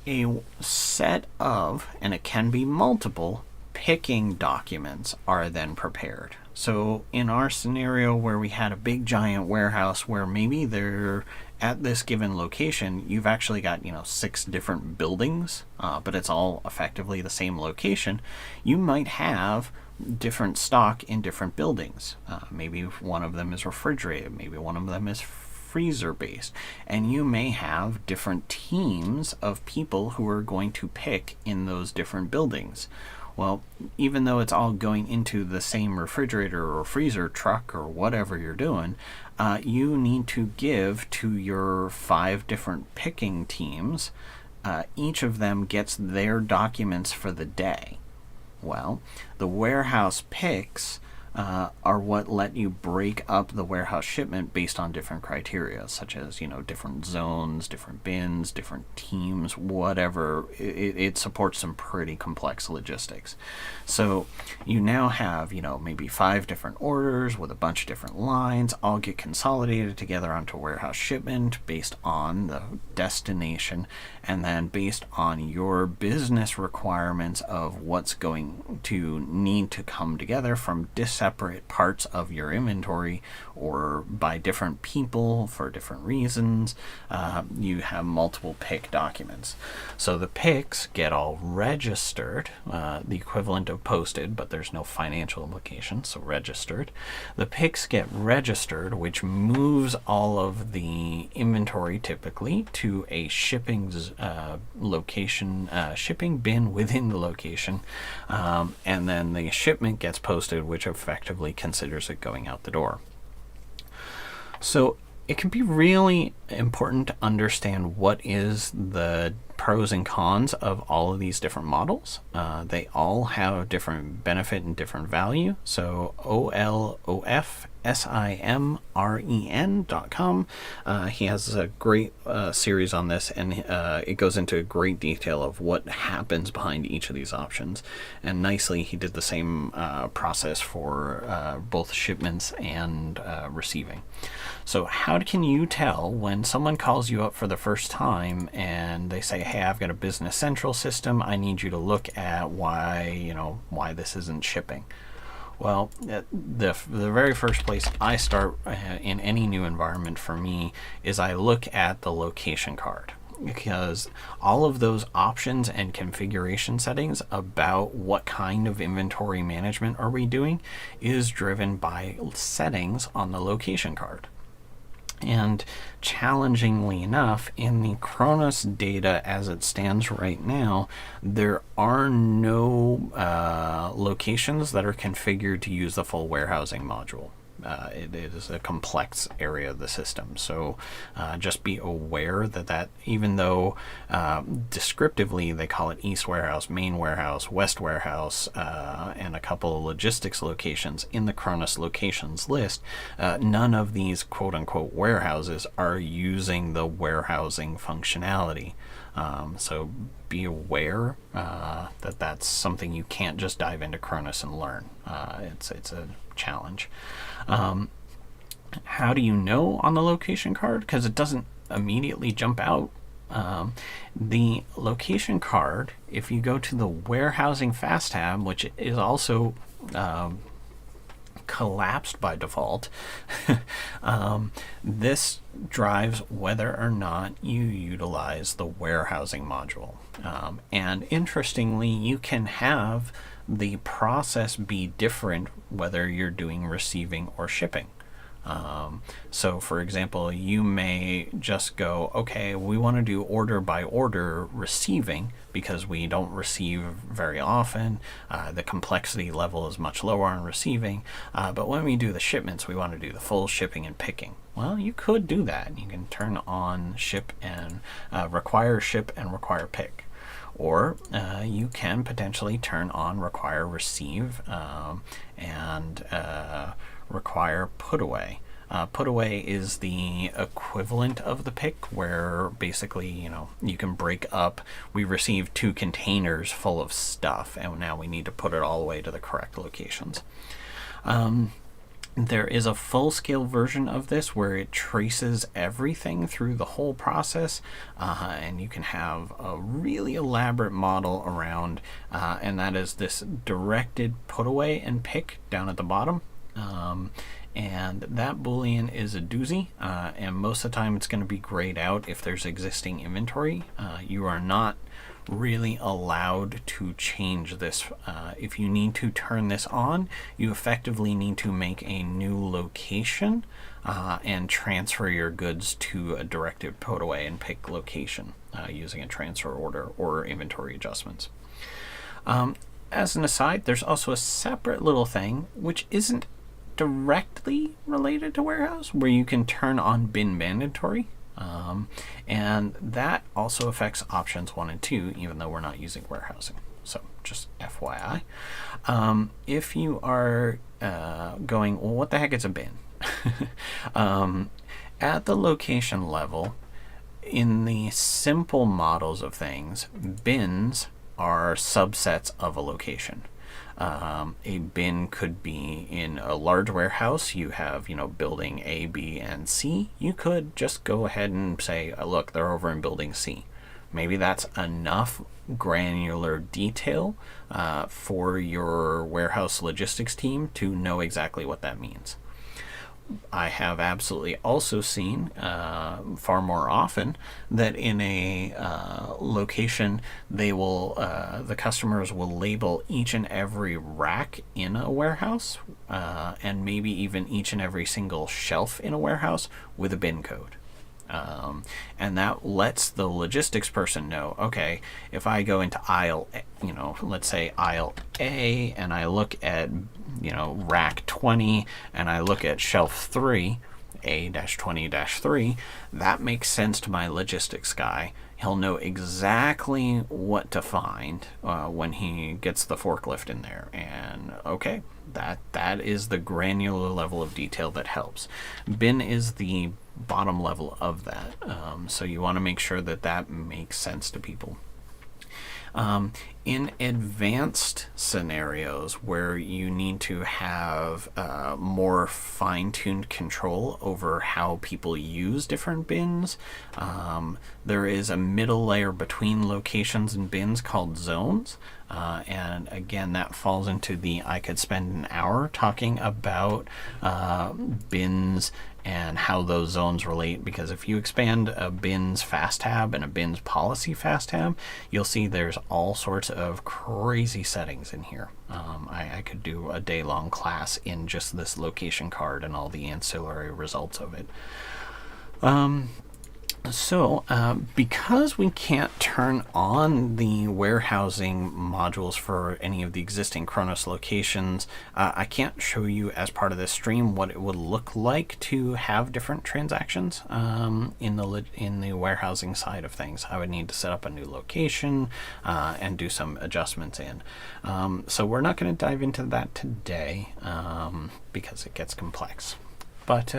Speaker 1: a set of, and it can be multiple, picking documents are then prepared. So in our scenario where we had a big giant warehouse where maybe they're at this given location, you've actually got 6 different buildings, but it's all effectively the same location. You might have different stock in different buildings. Maybe one of them is refrigerated, maybe one of them is freezer based, and you may have different teams of people who are going to pick in those different buildings. Well, even though it's all going into the same refrigerator or freezer truck or whatever you're doing, you need to give to your 5 different picking teams. Each of them gets their documents for the day. Well, the warehouse picks are what let you break up the warehouse shipment based on different criteria, such as, different zones, different bins, different teams, whatever. It supports some pretty complex logistics. So you now have, maybe 5 different orders with a bunch of different lines, all get consolidated together onto warehouse shipment based on the destination, and then based on your business requirements of what's going to need to come together from separate parts of your inventory or by different people for different reasons. You have multiple pick documents. So the picks get all registered, the equivalent of posted, but there's no financial implication, so registered. The picks get registered, which moves all of the inventory typically to a shipping location, shipping bin within the location, and then the shipment gets posted, which effectively considers it going out the door. So it can be really important to understand what is the pros and cons of all of these different models. They all have different benefit and different value. So OLOFSIMREN.com, he has a great series on this, and it goes into great detail of what happens behind each of these options. And nicely, he did the same process for both shipments and receiving. So how can you tell when someone calls you up for the first time and they say, hey, I've got a Business Central system, I need you to look at why this isn't shipping? Well, the very first place I start in any new environment for me is I look at the location card, because all of those options and configuration settings about what kind of inventory management are we doing is driven by settings on the location card. And challengingly enough, in the Kronos data as it stands right now, there are no locations that are configured to use the full warehousing module. It is a complex area of the system. So just be aware that even though descriptively they call it East Warehouse, Main Warehouse, West Warehouse, and a couple of logistics locations in the Kronos locations list, none of these quote-unquote warehouses are using the warehousing functionality. So be aware that that's something you can't just dive into Kronos and learn. It's a challenge. How do you know on the location card? Because it doesn't immediately jump out. The location card, if you go to the warehousing fast tab, which is also collapsed by default, this drives whether or not you utilize the warehousing module. And interestingly, you can have the process be different whether you're doing receiving or shipping. So for example, you may just go, okay, we want to do order by order receiving because we don't receive very often. The complexity level is much lower on receiving. But when we do the shipments, we want to do the full shipping and picking. Well, you could do that. You can turn on ship and require ship and require pick. Or you can potentially turn on require receive and require put away. Put away is the equivalent of the pick, where basically, you can break up. We received 2 containers full of stuff, and now we need to put it all the way to the correct locations. There is a full-scale version of this where it traces everything through the whole process, and you can have a really elaborate model around, and that is this directed put away and pick down at the bottom. And that boolean is a doozy, and most of the time it's going to be grayed out if there's existing inventory. You are not really allowed to change this. If you need to turn this on, you effectively need to make a new location and transfer your goods to a directed put away and pick location using a transfer order or inventory adjustments. As an aside, there's also a separate little thing which isn't directly related to warehouse, where you can turn on bin mandatory, and that also affects options 1 and 2, even though we're not using warehousing. So just FYI. If you are going, well, what the heck is a bin? At the location level, in the simple models of things, bins are subsets of a location. A bin could be in a large warehouse. You have, building A, B, and C. You could just go ahead and say, look, they're over in building C. Maybe that's enough granular detail for your warehouse logistics team to know exactly what that means. I have absolutely also seen far more often that in a location the customers will label each and every rack in a warehouse and maybe even each and every single shelf in a warehouse with a bin code. And that lets the logistics person know, okay, if I go into aisle, let's say aisle A, and I look at, rack 20, and I look at shelf 3, A-20-3, that makes sense to my logistics guy. He'll know exactly what to find when he gets the forklift in there. And okay, that is the granular level of detail that helps. Bin is the bottom level of that. So you want to make sure that makes sense to people. In advanced scenarios where you need to have more fine-tuned control over how people use different bins, there is a middle layer between locations and bins called zones. And again, that falls into I could spend an hour talking about bins and how those zones relate, because if you expand a bins fast tab and a bins policy fast tab, you'll see there's all sorts of crazy settings in here. I could do a day-long class in just this location card and all the ancillary results of it. So, because we can't turn on the warehousing modules for any of the existing Kronos locations, I can't show you as part of this stream what it would look like to have different transactions in the warehousing side of things. I would need to set up a new location and do some adjustments in. So we're not going to dive into that today because it gets complex. But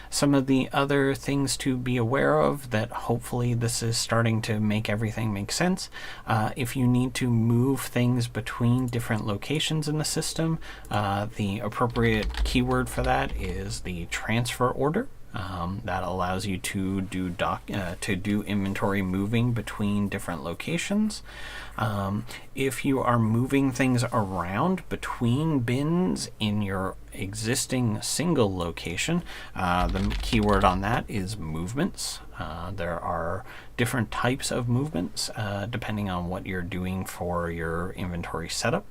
Speaker 1: some of the other things to be aware of that hopefully this is starting to make everything make sense. If you need to move things between different locations in the system, the appropriate keyword for that is the transfer order. That allows you to do inventory moving between different locations. If you are moving things around between bins in your existing single location, the keyword on that is movements. There are different types of movements depending on what you're doing for your inventory setup.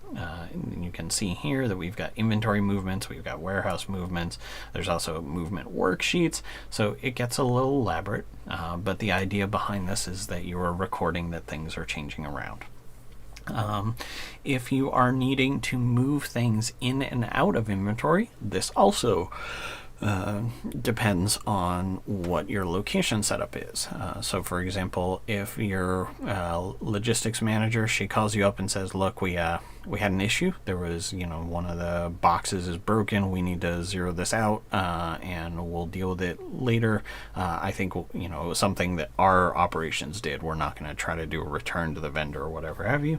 Speaker 1: You can see here that we've got inventory movements, we've got warehouse movements, there's also movement worksheets, so it gets a little elaborate, but the idea behind this is that you are recording that things are changing around. If you are needing to move things in and out of inventory, this also depends on what your location setup is. So for example, if your logistics manager, she calls you up and says, look, we had an issue. There was, one of the boxes is broken. We need to zero this out and we'll deal with it later. I think, it was something that our operations did. We're not going to try to do a return to the vendor or whatever have you.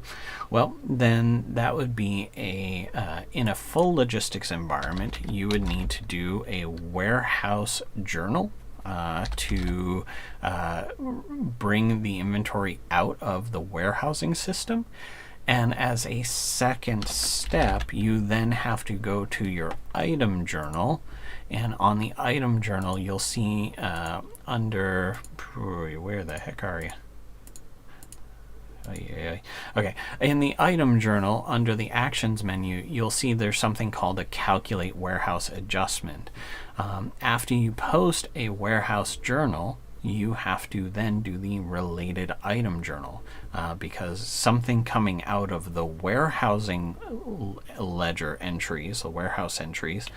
Speaker 1: Well, then that would be in a full logistics environment, you would need to do a warehouse journal to bring the inventory out of the warehousing system. And as a second step, you then have to go to your item journal. And on the item journal, you'll see under, where the heck are you? Okay, in the item journal, under the actions menu, you'll see there's something called a calculate warehouse adjustment. After you post a warehouse journal, you have to then do the related item journal because something coming out of the warehousing ledger entries, the warehouse entries,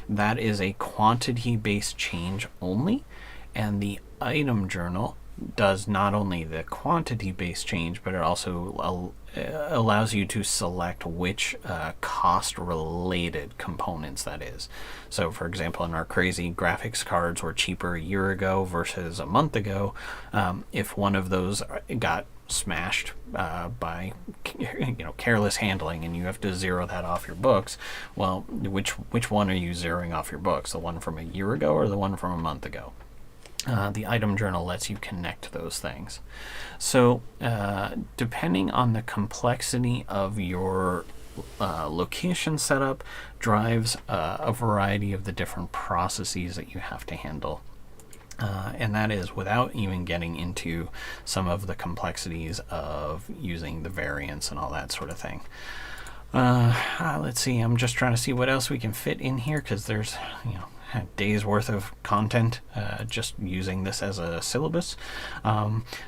Speaker 1: that is a quantity-based change only, and the item journal does not only the quantity-based change, but it also allows you to select which cost-related components that is. So, for example, in our crazy graphics cards were cheaper a year ago versus a month ago. If one of those got smashed by careless handling, and you have to zero that off your books, well, which one are you zeroing off your books? The one from a year ago or the one from a month ago? The item journal lets you connect those things. So depending on the complexity of your location setup drives a variety of the different processes that you have to handle. And that is without even getting into some of the complexities of using the variants and all that sort of thing. Let's see, I'm just trying to see what else we can fit in here, because there's a day's worth of content just using this as a syllabus.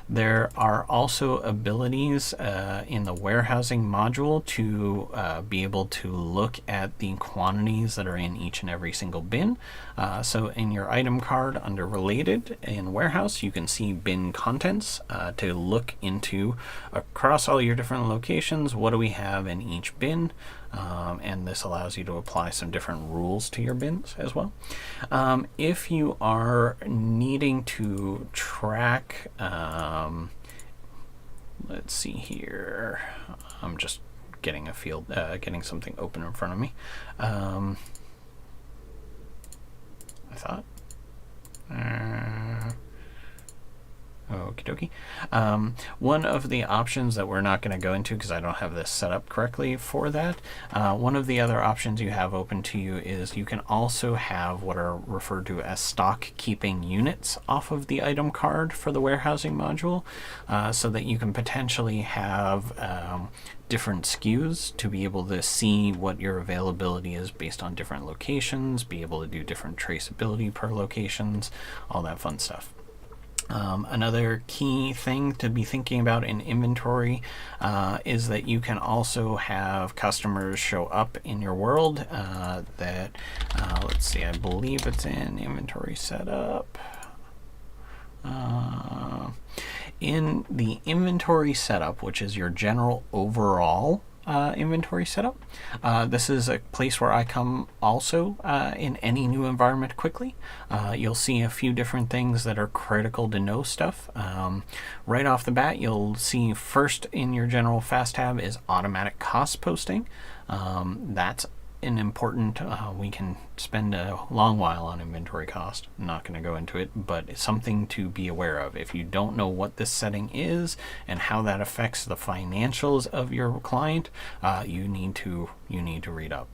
Speaker 1: There are also abilities in the warehousing module to be able to look at the quantities that are in each and every single bin. So in your item card under related in warehouse, you can see bin contents to look into across all your different locations. What do we have in each bin? And this allows you to apply some different rules to your bins as well. If you are needing to track, let's see here, I'm just getting a field, getting something open in front of me. I thought. Okie dokie. One of the options that we're not going to go into because I don't have this set up correctly for that, one of the other options you have open to you is you can also have what are referred to as stock keeping units off of the item card for the warehousing module, so that you can potentially have different SKUs to be able to see what your availability is based on different locations, be able to do different traceability per locations, all that fun stuff. Another key thing to be thinking about in inventory is that you can also have customers show up in your world that, let's see, I believe it's in inventory setup. In the inventory setup, which is your general overall inventory setup. This is a place where I come also in any new environment quickly. You'll see a few different things that are critical to know stuff. Right off the bat, you'll see first in your general fast tab is automatic cost posting. That's an important, we can spend a long while on inventory cost. I'm not going to go into it, but it's something to be aware of. If you don't know what this setting is and how that affects the financials of your client, you need to read up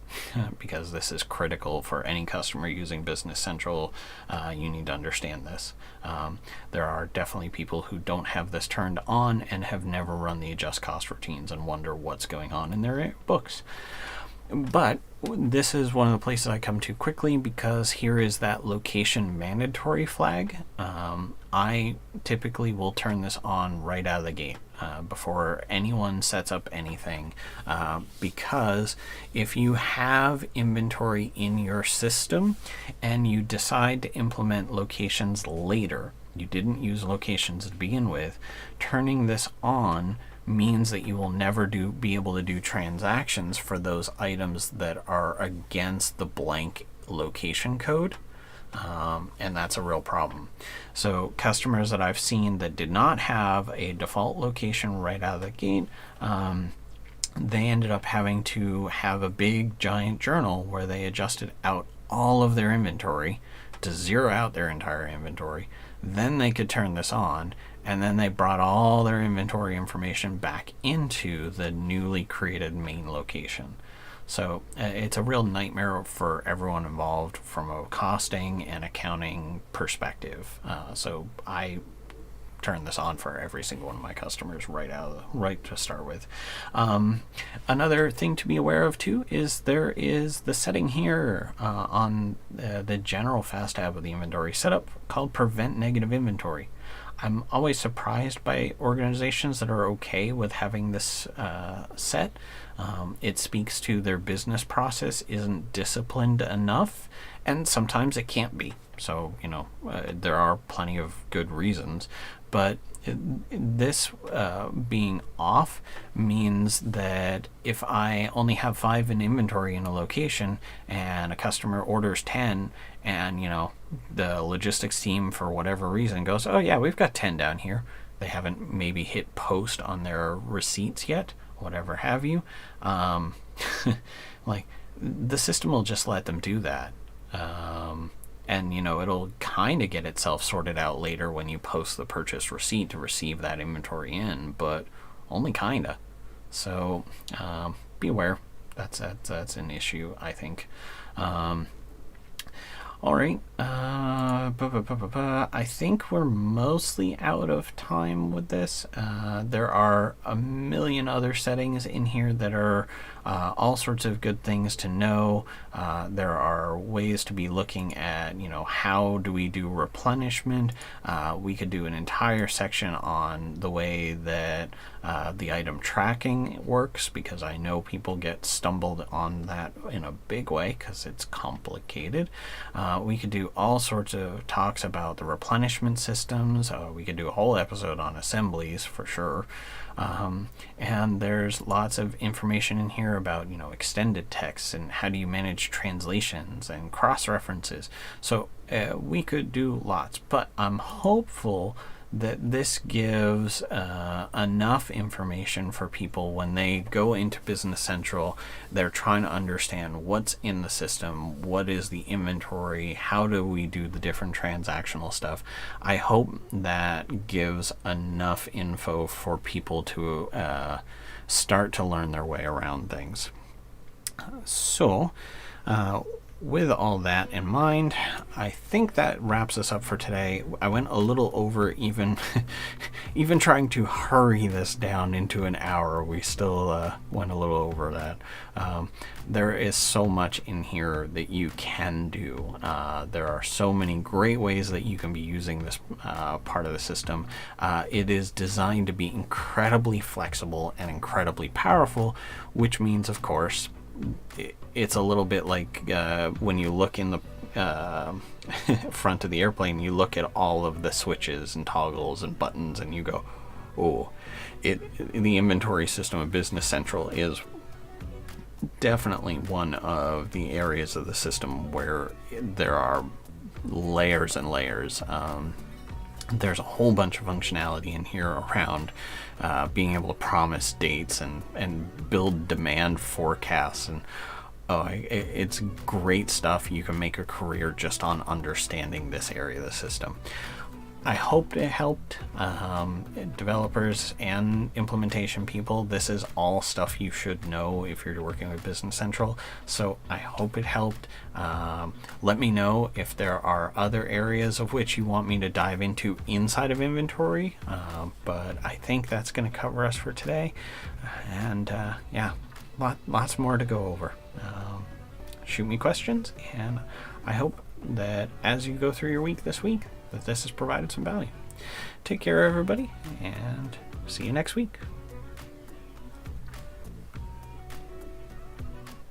Speaker 1: because this is critical for any customer using Business Central. You need to understand this. There are definitely people who don't have this turned on and have never run the adjust cost routines and wonder what's going on in their books. But this is one of the places I come to quickly because here is that location mandatory flag. I typically will turn this on right out of the gate before anyone sets up anything, because if you have inventory in your system and you decide to implement locations later, you didn't use locations to begin with, turning this on means that you will never be able to do transactions for those items that are against the blank location code, and that's a real problem. So customers that I've seen that did not have a default location right out of the gate, they ended up having to have a big giant journal where they adjusted out all of their inventory to zero out their entire inventory. Then they could turn this on, and then they brought all their inventory information back into the newly created main location. So it's a real nightmare for everyone involved from a costing and accounting perspective. So I turn this on for every single one of my customers right to start with. Another thing to be aware of too is there is the setting here on the general fast tab of the inventory setup called prevent negative inventory. I'm always surprised by organizations that are okay with having this set. It speaks to their business process isn't disciplined enough, and sometimes it can't be. So, there are plenty of good reasons, but this being off means that if I only have 5 in inventory in a location and a customer orders 10, and the logistics team for whatever reason goes, oh yeah, we've got 10 down here, they haven't maybe hit post on their receipts yet, whatever have you, like the system will just let them do that. And it'll kind of get itself sorted out later when you post the purchase receipt to receive that inventory in, but only kinda. So beware. That's an issue, I think. All right. I think we're mostly out of time with this. There are a million other settings in here that are all sorts of good things to know. There are ways to be looking at, how do we do replenishment? We could do an entire section on the way that the item tracking works, because I know people get stumbled on that in a big way because it's complicated. We could do all sorts of talks about the replenishment systems. We could do a whole episode on assemblies for sure. And there's lots of information in here about, extended text and how do you manage translations and cross-references. So we could do lots, but I'm hopeful that this gives enough information for people when they go into Business Central. They're trying to understand what's in the system, what is the inventory, how do we do the different transactional stuff. I hope that gives enough info for people to start to learn their way around things. So with all that in mind, I think that wraps us up for today. I went a little over even trying to hurry this down into an hour. We still went a little over that. There is so much in here that you can do. There are so many great ways that you can be using this part of the system. It is designed to be incredibly flexible and incredibly powerful, which means, of course, it's a little bit like when you look in the front of the airplane, you look at all of the switches and toggles and buttons and you go, oh, the inventory system of Business Central is definitely one of the areas of the system where there are layers and layers. There's a whole bunch of functionality in here around being able to promise dates and build demand forecasts, and it's great stuff. You can make a career just on understanding this area of the system. I hope it helped developers and implementation people. This is all stuff you should know if you're working with Business Central. So I hope it helped. Let me know if there are other areas of which you want me to dive into inside of inventory. But I think that's going to cover us for today. And lots more to go over. Shoot me questions, and I hope that as you go through your week this week, that this has provided some value. Take care, everybody, and see you next week.